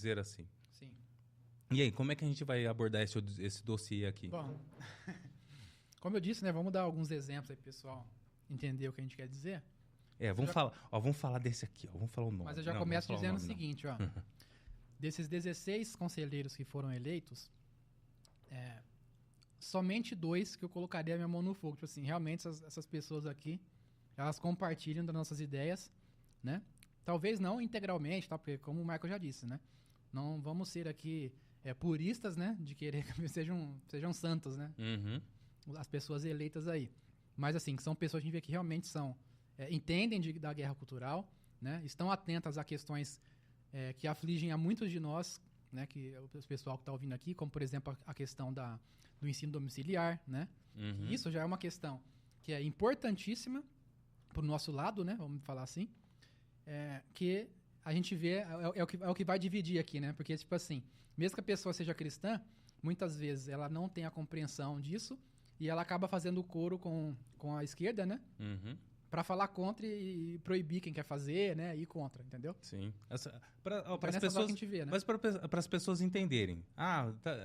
dizer assim. Sim. E aí, como é que a gente vai abordar esse dossiê aqui? Bom, como eu disse, né, vamos dar alguns exemplos aí pro pessoal entender o que a gente quer dizer. Vamos falar desse aqui, ó. Vamos falar o nome. Mas eu já começo dizendo o seguinte, ó. Desses 16 conselheiros que foram eleitos, somente 2 que eu colocaria a minha mão no fogo. Tipo assim, realmente essas pessoas aqui, elas compartilham das nossas ideias, né? Talvez não integralmente, tá? Porque como o Michael já disse, né? Não vamos ser aqui puristas, né? De querer que sejam santos, né? Uhum. As pessoas eleitas aí. Mas assim, que são pessoas que a gente vê que realmente entendem da guerra cultural, né? Estão atentas a questões que afligem a muitos de nós, né? Que o pessoal que está ouvindo aqui, como por exemplo a questão do ensino domiciliar, né? Uhum. Isso já é uma questão que é importantíssima para o nosso lado, né? Vamos falar assim. Que a gente vê, é o que vai dividir aqui, né? Porque, tipo assim, mesmo que a pessoa seja cristã, muitas vezes ela não tem a compreensão disso e ela acaba fazendo coro com a esquerda, né? Uhum. Para falar contra e proibir quem quer fazer, né? E ir contra, entendeu? Sim. Para as nessa pessoas, hora que a gente vê, né? Mas para as pessoas entenderem.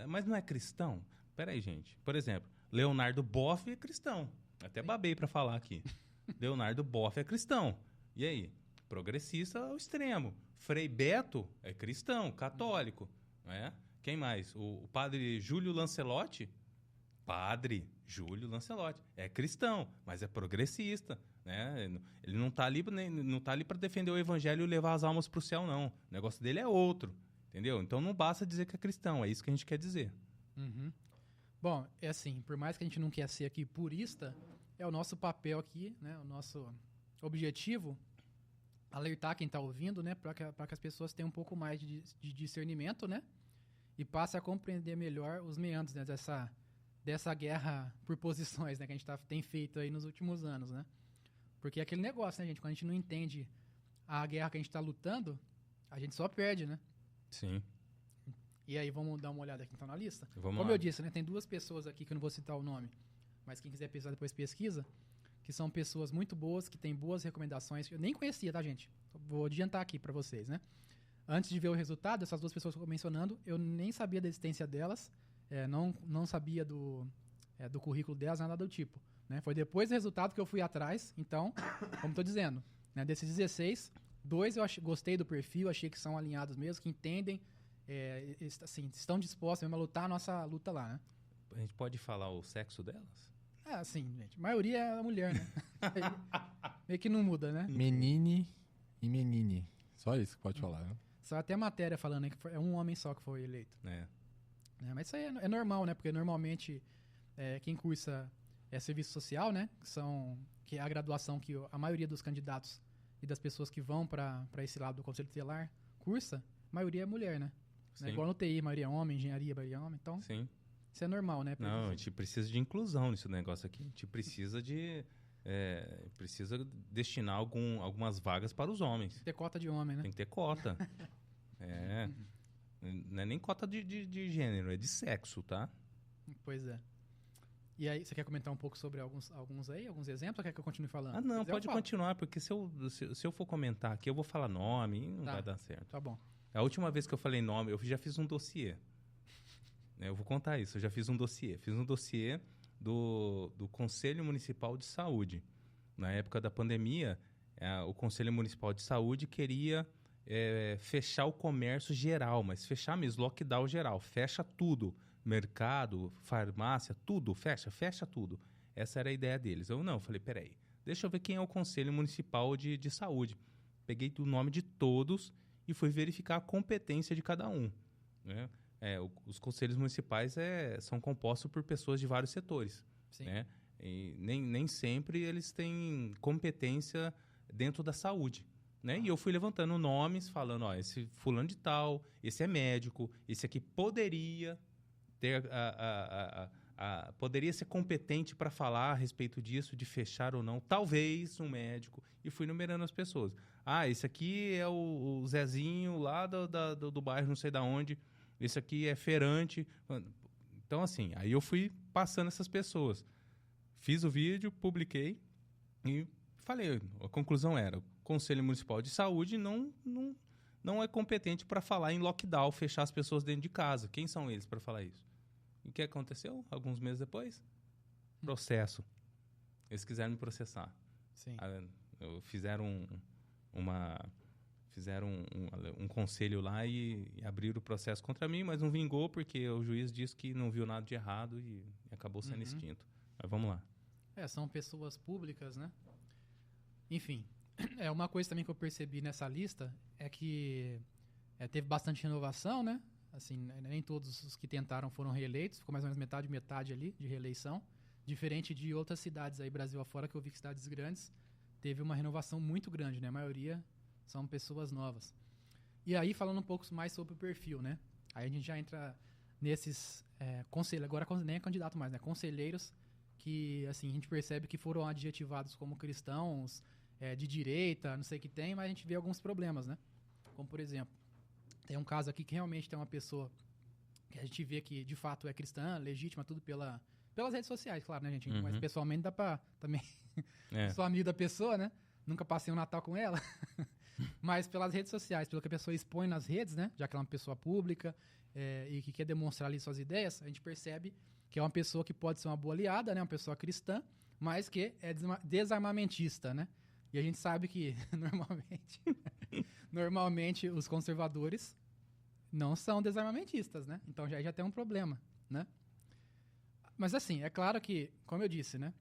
Mas não é cristão? Peraí, gente. Por exemplo, Leonardo Boff é cristão. Até babei para falar aqui. Leonardo Boff é cristão. E aí? Progressista ao extremo. Frei Beto é cristão, católico. Não é? Quem mais? O padre Júlio Lancelotti? Padre Júlio Lancelotti. É cristão, mas é progressista. Né? Ele não está ali para defender o evangelho e levar as almas para o céu, não. O negócio dele é outro. Entendeu? Então não basta dizer que é cristão. É isso que a gente quer dizer. Uhum. Bom, é assim, por mais que a gente não quer ser aqui purista, é o nosso papel aqui, né? O nosso objetivo alertar quem está ouvindo, né? Para que as pessoas tenham um pouco mais de discernimento, né? E passem a compreender melhor os meandros, né? Dessa guerra por posições, né? Que a gente tem feito aí nos últimos anos, né? Porque é aquele negócio, né, gente? Quando a gente não entende a guerra que a gente está lutando, a gente só perde, né? Sim. E aí, vamos dar uma olhada aqui então na lista? Vamos Como lá. eu disse, né? Tem 2 pessoas aqui que eu não vou citar o nome, mas quem quiser pesquisar depois pesquisa, que são pessoas muito boas, que têm boas recomendações. Eu nem conhecia, tá, gente? Vou adiantar aqui para vocês, né? Antes de ver o resultado, essas 2 pessoas que eu estou mencionando, eu nem sabia da existência delas, não sabia do currículo delas, nada do tipo. Né? Foi depois do resultado que eu fui atrás, então, como estou dizendo, né? Desses 16, 2 eu gostei do perfil, achei que são alinhados mesmo, que entendem, assim, estão dispostos mesmo a lutar a nossa luta lá, né? A gente pode falar o sexo delas? Sim, gente. A maioria é mulher, né? Meio que não muda, né? Menine e menine. Só isso que pode falar, né? Só até matéria falando aí que é um homem só que foi eleito. Mas isso aí é normal, né? Porque normalmente quem cursa serviço social, né? Que é a graduação que a maioria dos candidatos e das pessoas que vão para esse lado do Conselho Tutelar cursa, a maioria é mulher, né? Igual no TI, a maioria é homem, engenharia, a maioria é homem. Então, sim. Isso é normal, né? Não, a gente precisa de inclusão nesse negócio aqui. A gente precisa precisa destinar algumas vagas para os homens. Tem que ter cota de homem, né? Tem que ter cota. Não é nem cota de gênero, é de sexo, tá? Pois é. E aí, você quer comentar um pouco sobre alguns exemplos ou quer que eu continue falando? Não, pode continuar, porque se eu for comentar aqui, eu vou falar nome e não vai dar certo. Tá bom. A última vez que eu falei nome, eu já fiz um dossiê. Eu vou contar isso, eu já fiz um dossiê. Fiz um dossiê do Conselho Municipal de Saúde. Na época da pandemia, o Conselho Municipal de Saúde queria fechar o comércio geral, mas fechar mesmo, lockdown geral. Fecha tudo, mercado, farmácia, tudo, fecha tudo. Essa era a ideia deles. Eu falei, peraí, deixa eu ver quem é o Conselho Municipal de Saúde. Peguei o nome de todos e fui verificar a competência de cada um, né? Os conselhos municipais são compostos por pessoas de vários setores. Sim. Né? E nem sempre eles têm competência dentro da saúde. Né? E eu fui levantando nomes, falando, esse fulano de tal, esse é médico, esse aqui poderia ter poderia ser competente para falar a respeito disso, de fechar ou não, talvez um médico, e fui numerando as pessoas. Esse aqui é o Zezinho lá do bairro, não sei de onde, esse aqui é feirante. Então, assim, aí eu fui passando essas pessoas. Fiz o vídeo, publiquei e falei, a conclusão era, o Conselho Municipal de Saúde não não é competente para falar em lockdown, fechar as pessoas dentro de casa. Quem são eles para falar isso? E o que aconteceu? Alguns meses depois? Processo. Eles quiseram me processar. Sim. Fizeram um conselho lá e abriram o processo contra mim, mas não vingou porque o juiz disse que não viu nada de errado e acabou sendo extinto. Mas vamos lá. São pessoas públicas, né? Enfim, uma coisa também que eu percebi nessa lista é que teve bastante renovação, né? Assim, nem todos os que tentaram foram reeleitos, ficou mais ou menos metade ali de reeleição, diferente de outras cidades aí, Brasil afora, que eu vi que cidades grandes teve uma renovação muito grande, né? A maioria são pessoas novas. E aí, falando um pouco mais sobre o perfil, né? Aí a gente já entra nesses conselheiros, agora nem é candidato mais, né? Conselheiros que, assim, a gente percebe que foram adjetivados como cristãos, de direita, não sei o que tem, mas a gente vê alguns problemas, né? Como, por exemplo, tem um caso aqui que realmente tem uma pessoa que a gente vê que, de fato, é cristã, legítima, tudo pelas redes sociais, claro, né, gente? Mas pessoalmente dá pra também... Sou amigo da pessoa, né? Nunca passei um Natal com ela. Mas pelas redes sociais, pelo que a pessoa expõe nas redes, né? Já que ela é uma pessoa pública e que quer demonstrar ali suas ideias, a gente percebe que é uma pessoa que pode ser uma boa aliada, né? Uma pessoa cristã, mas que é desarmamentista, né? E a gente sabe que, normalmente os conservadores não são desarmamentistas, né? Então já tem um problema, né? Mas assim, é claro que, como eu disse, né?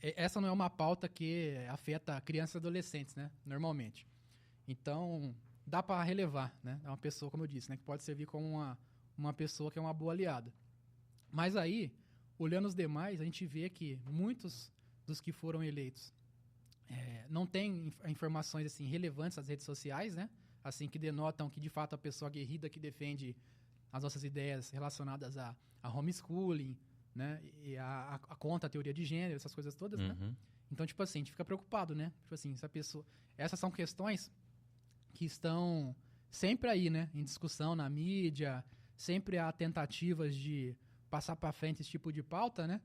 Essa não é uma pauta que afeta crianças e adolescentes, né? Normalmente. Então, dá para relevar, né? É uma pessoa, como eu disse, né? Que pode servir como uma pessoa que é uma boa aliada. Mas aí, olhando os demais, a gente vê que muitos dos que foram eleitos não têm informações assim, relevantes nas redes sociais, né? Assim, que denotam que, de fato, a pessoa aguerrida que defende as nossas ideias relacionadas a homeschooling, né? E contra a teoria de gênero, essas coisas todas, né? Então, tipo assim, a gente fica preocupado, né? Tipo assim, essa pessoa... Essas são questões que estão sempre aí, né? Em discussão na mídia, sempre há tentativas de passar para frente esse tipo de pauta, né?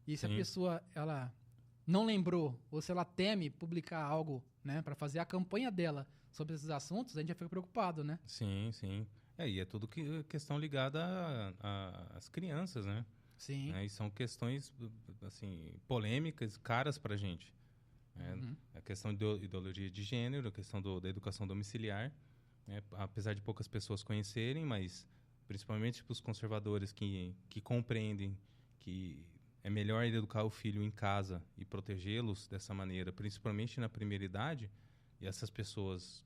E se a pessoa, ela não lembrou, ou se ela teme publicar algo, né? Para fazer a campanha dela sobre esses assuntos, a gente já fica preocupado, né? Sim, sim. E é tudo questão ligada às crianças, né? Sim. E são questões, assim, polêmicas, caras pra gente. A questão de ideologia de gênero, a questão da educação domiciliar, né? Apesar de poucas pessoas conhecerem, mas principalmente para os conservadores que compreendem que é melhor educar o filho em casa e protegê-los dessa maneira, principalmente na primeira idade, e essas pessoas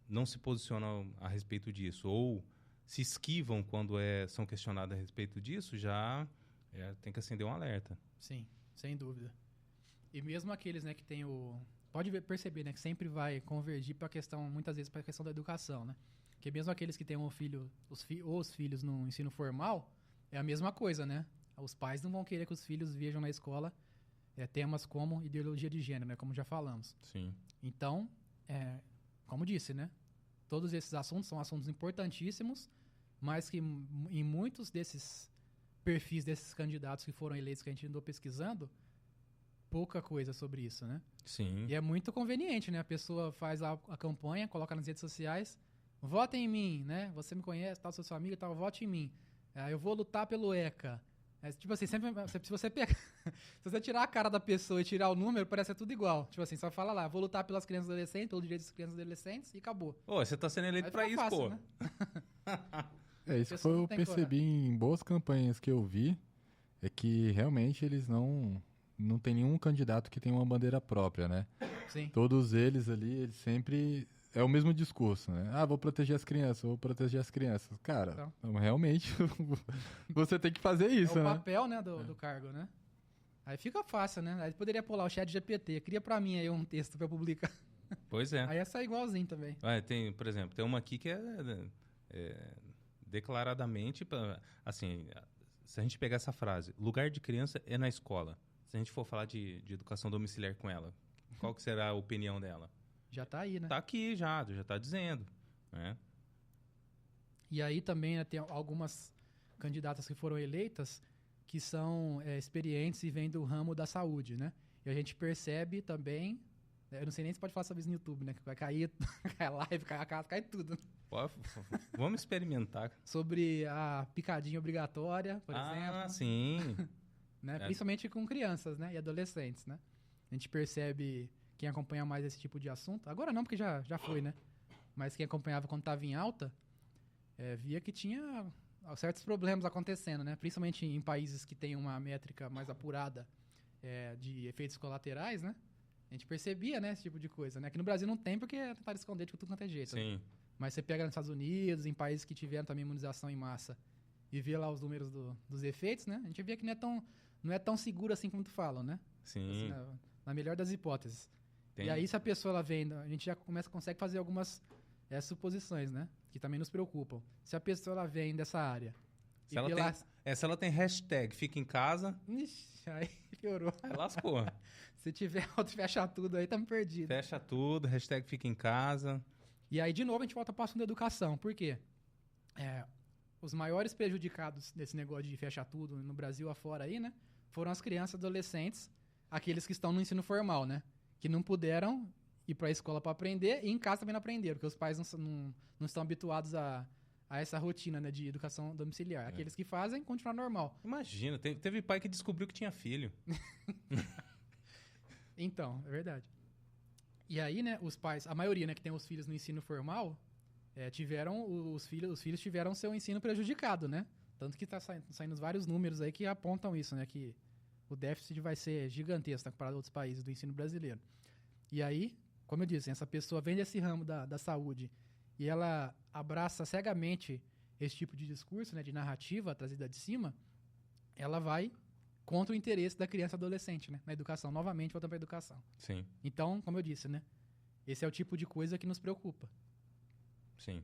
não se posicionam a respeito disso, ou se esquivam quando são questionadas a respeito disso, já tem que acender um alerta. Sim, sem dúvida. E mesmo aqueles, né, que tem pode perceber, né, que sempre vai convergir para a questão, muitas vezes, para a questão da educação, né? Porque mesmo aqueles que têm um filho, os filhos no ensino formal, é a mesma coisa, né? Os pais não vão querer que os filhos vejam na escola temas como ideologia de gênero, né? Como já falamos. Sim. Então, como disse, né? Todos esses assuntos são assuntos importantíssimos, mas que em muitos desses perfis desses candidatos que foram eleitos que a gente andou pesquisando, pouca coisa sobre isso, né? Sim. E é muito conveniente, né? A pessoa faz a campanha, coloca nas redes sociais, votem em mim, né? Você me conhece, tal, sou sua amiga, tal, vote em mim. Eu vou lutar pelo ECA. Tipo assim, sempre, se você pegar, se você tirar a cara da pessoa e tirar o número, parece que é tudo igual. Tipo assim, só fala lá, vou lutar pelas crianças e adolescentes, pelo direito das crianças e adolescentes e acabou. Você tá sendo eleito pra isso, fácil, pô. Né? Isso foi eu percebi em boas campanhas que eu vi, é que realmente eles não tem nenhum candidato que tenha uma bandeira própria, né? Sim. Todos eles ali, eles sempre... É o mesmo discurso, né? Vou proteger as crianças, vou proteger as crianças. Cara, então, realmente, você tem que fazer isso, né? É o papel, né, do cargo, né? Aí fica fácil, né? Aí poderia pular o chat GPT, cria pra mim aí um texto pra publicar. Pois é. Aí ia sair igualzinho também. Tem, por exemplo, tem uma aqui que declaradamente, assim, se a gente pegar essa frase, lugar de criança é na escola. Se a gente for falar de educação domiciliar com ela, qual que será a opinião dela? Já tá aí, né? Tá aqui já tá dizendo, né? E aí também, né, tem algumas candidatas que foram eleitas que são experientes e vêm do ramo da saúde, né? E a gente percebe também Eu não sei nem se pode falar sobre isso no YouTube, né? Que vai cair, cai a live, cai a casa, cai tudo. Vamos experimentar. Sobre a picadinha obrigatória, por exemplo. Ah, sim. Né? Principalmente com crianças, né? E adolescentes, né? A gente percebe, quem acompanha mais esse tipo de assunto, agora não, porque já foi, né? Mas quem acompanhava quando estava em alta, via que tinha certos problemas acontecendo, né? Principalmente em países que têm uma métrica mais apurada de efeitos colaterais, né? A gente percebia, né, esse tipo de coisa, né? Aqui no Brasil não tem porque tentar esconder de tudo quanto é jeito. Sim. Né? Mas você pega nos Estados Unidos, em países que tiveram também imunização em massa, e vê lá os números dos efeitos, né? A gente via que não é tão seguro assim como tu falam, né? Sim. Assim, na melhor das hipóteses. E aí, se a pessoa ela vem, a gente já consegue fazer algumas suposições, né? Que também nos preocupam. Se a pessoa ela vem dessa área... Se ela tem hashtag fica em casa... Ixi, aí piorou. Aí lascou. Se tiver outro fecha tudo aí, estamos perdidos. Fecha tudo, hashtag fica em casa. E aí, de novo, a gente volta para o assunto da educação. Por quê? Os maiores prejudicados desse negócio de fechar tudo no Brasil afora aí, né? Foram as crianças e adolescentes, aqueles que estão no ensino formal, né? Que não puderam ir para a escola para aprender e em casa também não aprenderam, porque os pais não estão habituados a essa rotina, né, de educação domiciliar. Aqueles que fazem, continua normal. Imagina, teve pai que descobriu que tinha filho. Então, é verdade. E aí, né, os pais, a maioria, né, que tem os filhos no ensino formal, os filhos tiveram seu ensino prejudicado, né? Tanto que tá saindo vários números aí que apontam isso, né, que o déficit vai ser gigantesco, né, comparado a outros países do ensino brasileiro. E aí, como eu disse, essa pessoa vem desse ramo da saúde e ela abraça cegamente esse tipo de discurso, né, de narrativa trazida de cima, ela vai contra o interesse da criança e adolescente, né, na educação. Novamente, voltando para a educação. Sim. Então, como eu disse, né, esse é o tipo de coisa que nos preocupa. Sim.